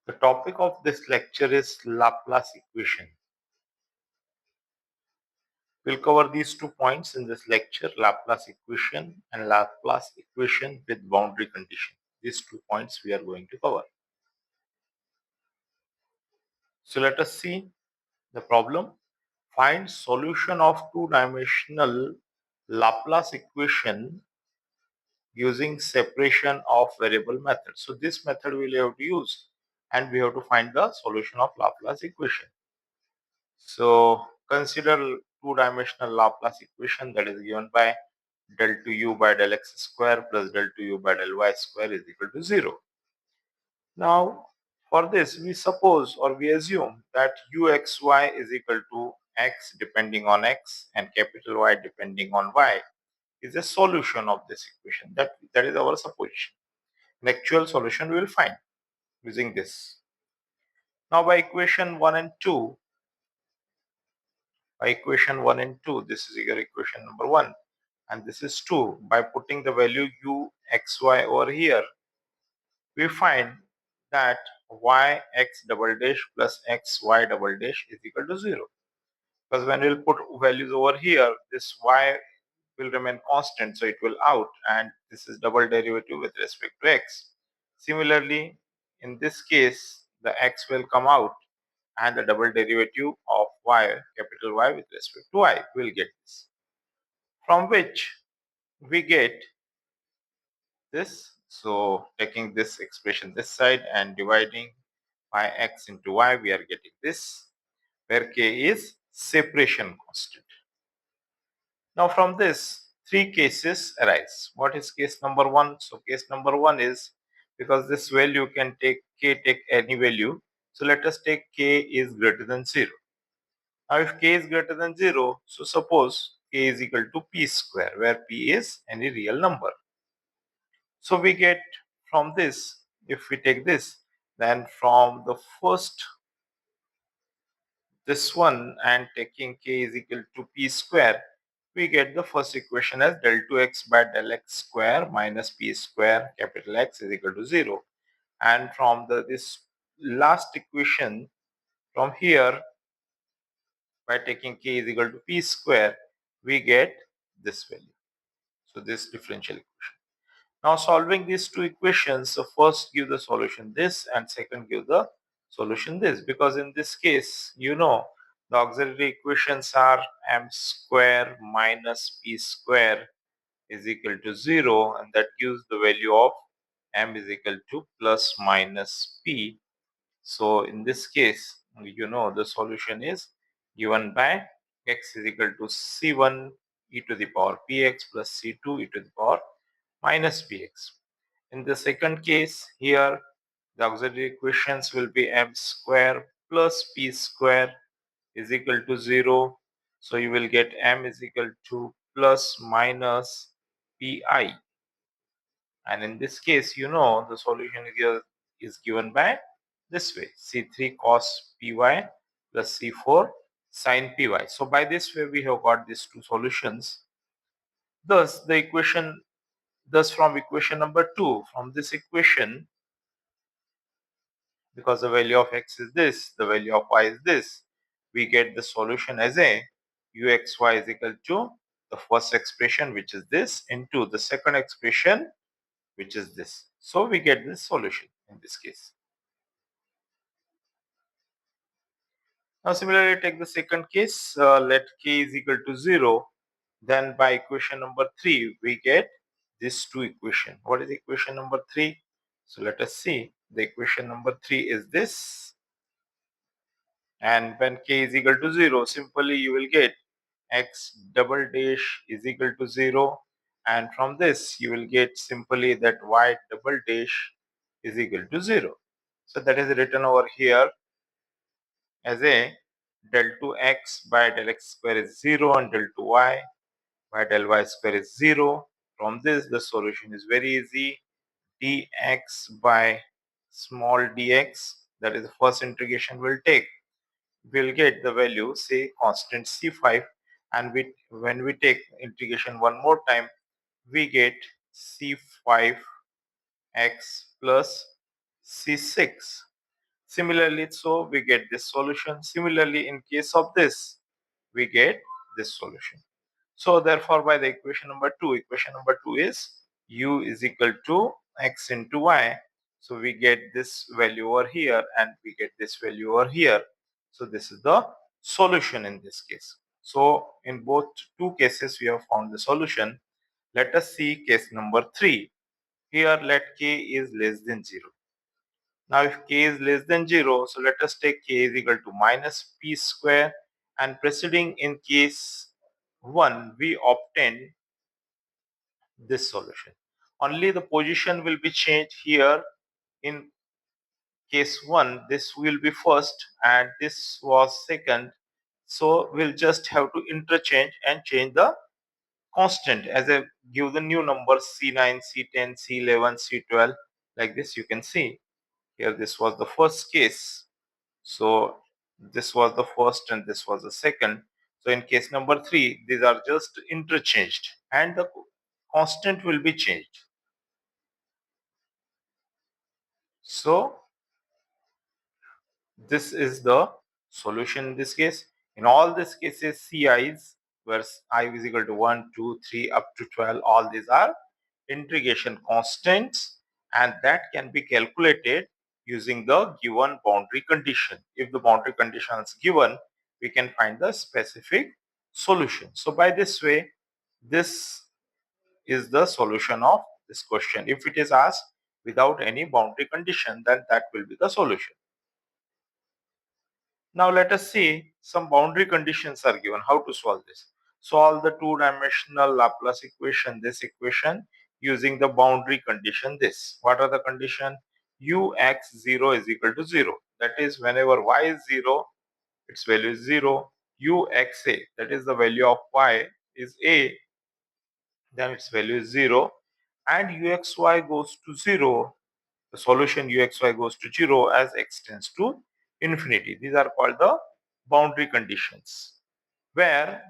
The topic of this lecture is Laplace equation. We'll cover these 2 points in this lecture, Laplace equation and Laplace equation with boundary condition. These 2 points we are going to cover. So let us see the problem. Find solution of two-dimensional Laplace equation using separation of variable method. So this method we will have to use and we have to find the solution of Laplace equation. So consider two-dimensional Laplace equation that is given by del 2u by del x square plus del 2u by del y square is equal to 0. Now for this we suppose or we assume that uxy is equal to x depending on x and capital Y depending on y is a solution of this equation. That is our supposition. An actual solution we will find using this. Now by equation 1 and 2, this is your equation number 1 and this is 2. By putting the value u xy over here, we find that y x double dash plus x y double dash is equal to 0. Because when we'll put values over here, this y will remain constant, so it will out, and this is double derivative with respect to x. Similarly, in this case, the x will come out and the double derivative of y, capital Y with respect to y, will get this. From which we get this. So taking this expression this side and dividing by x into y, we are getting this, where k is separation constant. Now from this, 3 cases arise. What is case number 1? So case number 1 is, because this value can take any value. So let us take k is greater than 0. Now if k is greater than 0, so suppose k is equal to p square, where p is any real number. So we get from this, if we take this, then from the first this one and taking k is equal to p square, we get the first equation as del 2x by del x square minus p square capital X is equal to 0. And from this last equation, from here, by taking k is equal to p square, we get this value. So this differential equation. Now solving these 2 equations, so first give the solution this and second give the solution this, because in this case, the auxiliary equations are m square minus p square is equal to 0, and that gives the value of m is equal to plus minus p. So in this case, the solution is given by x is equal to c1 e to the power px plus c2 e to the power minus px. In the second case, here the auxiliary equations will be m square plus p square is equal to 0. So you will get m is equal to plus minus pi. And in this case, the solution is given by this way, c3 cos py plus c4 sin py. So by this way, we have got these 2 solutions. Thus, from equation number 2, from this equation, because the value of x is this, the value of y is this, we get the solution as a uxy is equal to the first expression, which is this, into the second expression, which is this. So we get this solution in this case. Now similarly, take the second case, let k is equal to 0. Then by equation number 3, we get this 2 equation. What is equation number 3? So let us see. The equation number 3 is this. And when k is equal to 0, simply you will get x double dash is equal to 0. And from this, you will get simply that y double dash is equal to 0. So that is written over here as a del 2x by del x square is 0 and del 2y by del y square is 0. From this, the solution is very easy. Dx by small dx, that is the first integration we'll take. We'll get the value, say constant c5, and when we take integration one more time, we get c5x plus c6. Similarly, so we get this solution. Similarly, in case of this, we get this solution. So therefore, by the equation number 2 is u is equal to x into y. So we get this value over here and we get this value over here. So this is the solution in this case. So in both two cases, we have found the solution. Let us see case number 3. Here let k is less than 0. Now if k is less than 0, so let us take k is equal to minus p square, and proceeding in case 1, we obtain this solution. Only the position will be changed here. In case 1, this will be first and this was second. So we'll just have to interchange and change the constant as I give the new numbers C9, C10, C11, C12. Like this you can see. Here this was the first case. So this was the first and this was the second. So in case number 3, these are just interchanged and the constant will be changed. So this is the solution in this case. In all these cases, CI's, where I is equal to 1, 2, 3 up to 12, all these are integration constants, and that can be calculated using the given boundary condition. If the boundary condition is given, we can find the specific solution. So by this way, this is the solution of this question. If it is asked without any boundary condition, then that will be the solution. Now let us see some boundary conditions are given. How to solve this? Solve the two-dimensional Laplace equation, this equation, using the boundary condition this. What are the condition? Ux0 is equal to 0. That is whenever y is 0, its value is 0. Uxa, that is the value of y is a, then its value is 0. And uxy goes to 0. The solution uxy goes to 0 as x tends to infinity. These are called the boundary conditions, where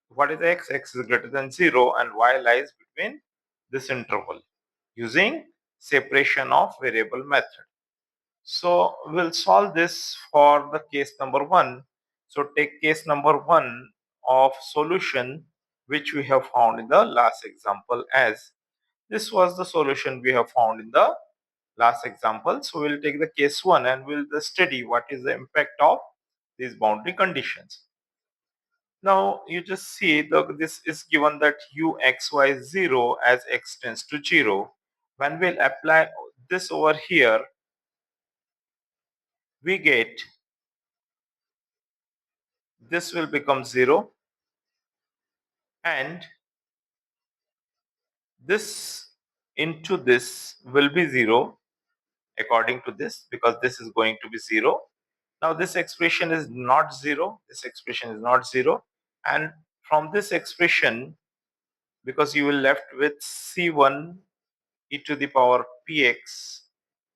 what is x? X is greater than 0 and y lies between this interval using separation of variable method. So we'll solve this for the case number 1. So take case number 1 of solution which we have found in the last example, as this was the solution we have found in the last example. So we'll take the case 1 and we'll study what is the impact of these boundary conditions. Now you just see this is given that uxy 0 as x tends to 0. When we'll apply this over here, we get this will become 0 and this into this will be 0 according to this, because this is going to be 0. Now this expression is not 0, this expression is not 0, and from this expression, because you will left with c1 e to the power px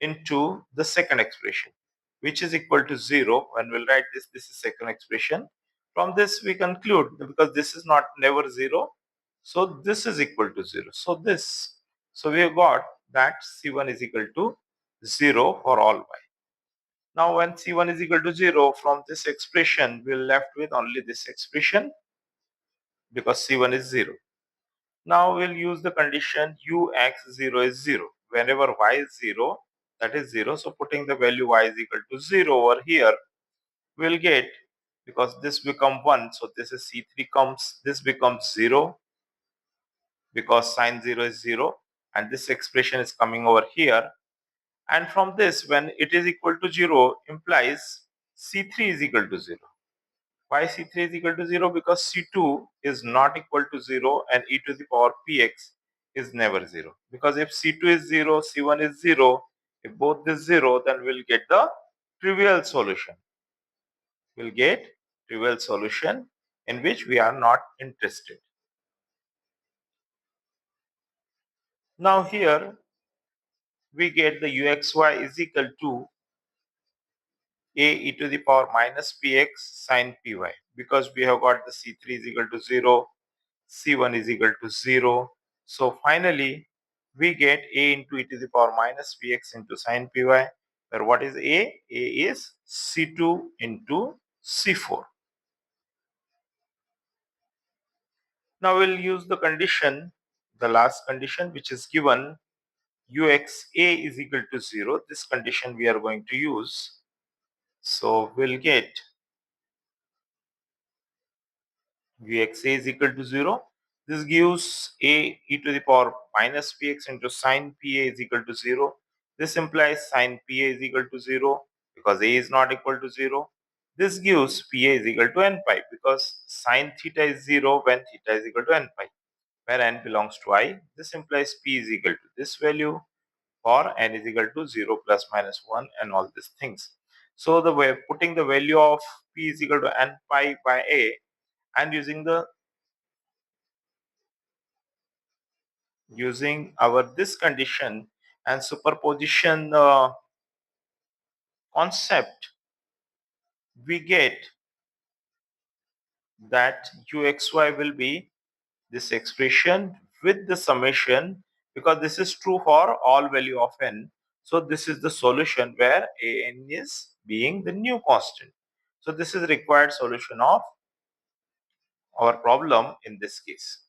into the second expression, which is equal to 0. When we'll write this is second expression. From this we conclude, because this is not never 0, so this is equal to 0. So we have got that c1 is equal to 0 for all y. Now when c1 is equal to 0, from this expression we're left with only this expression, because c1 is 0. Now we'll use the condition ux0 is 0. Whenever y is 0, that is 0. So putting the value y is equal to 0 over here, we'll get, because this become 1, so this is c3 comes, this becomes 0, because sine 0 is 0, and this expression is coming over here. And from this, when it is equal to 0, implies c3 is equal to 0. Why c3 is equal to 0? Because c2 is not equal to 0 and e to the power px is never 0. Because if c2 is 0, c1 is 0, if both is 0, then we'll get the trivial solution. We'll get trivial solution in which we are not interested. Now here we get the uxy is equal to a e to the power minus px sine py, because we have got the c3 is equal to 0, c1 is equal to 0. So finally, we get a into e to the power minus px into sine py. where what is A? A is C2 into C4. Now we'll use the condition, the last condition, which is given uxa is equal to 0. This condition we are going to use. So we'll get uxa is equal to 0. This gives a e to the power minus px into sine pa is equal to 0. This implies sine pa is equal to 0 because a is not equal to 0. This gives pa is equal to n pi because sine theta is 0 when theta is equal to n pi, where n belongs to I. This implies p is equal to this value for n is equal to 0 plus minus 1 and all these things. So the way putting the value of p is equal to n pi by a and using our this condition and superposition concept, we get that uxy will be this expression with the summation, because this is true for all value of n. So this is the solution where an is being the new constant. So this is required solution of our problem in this case.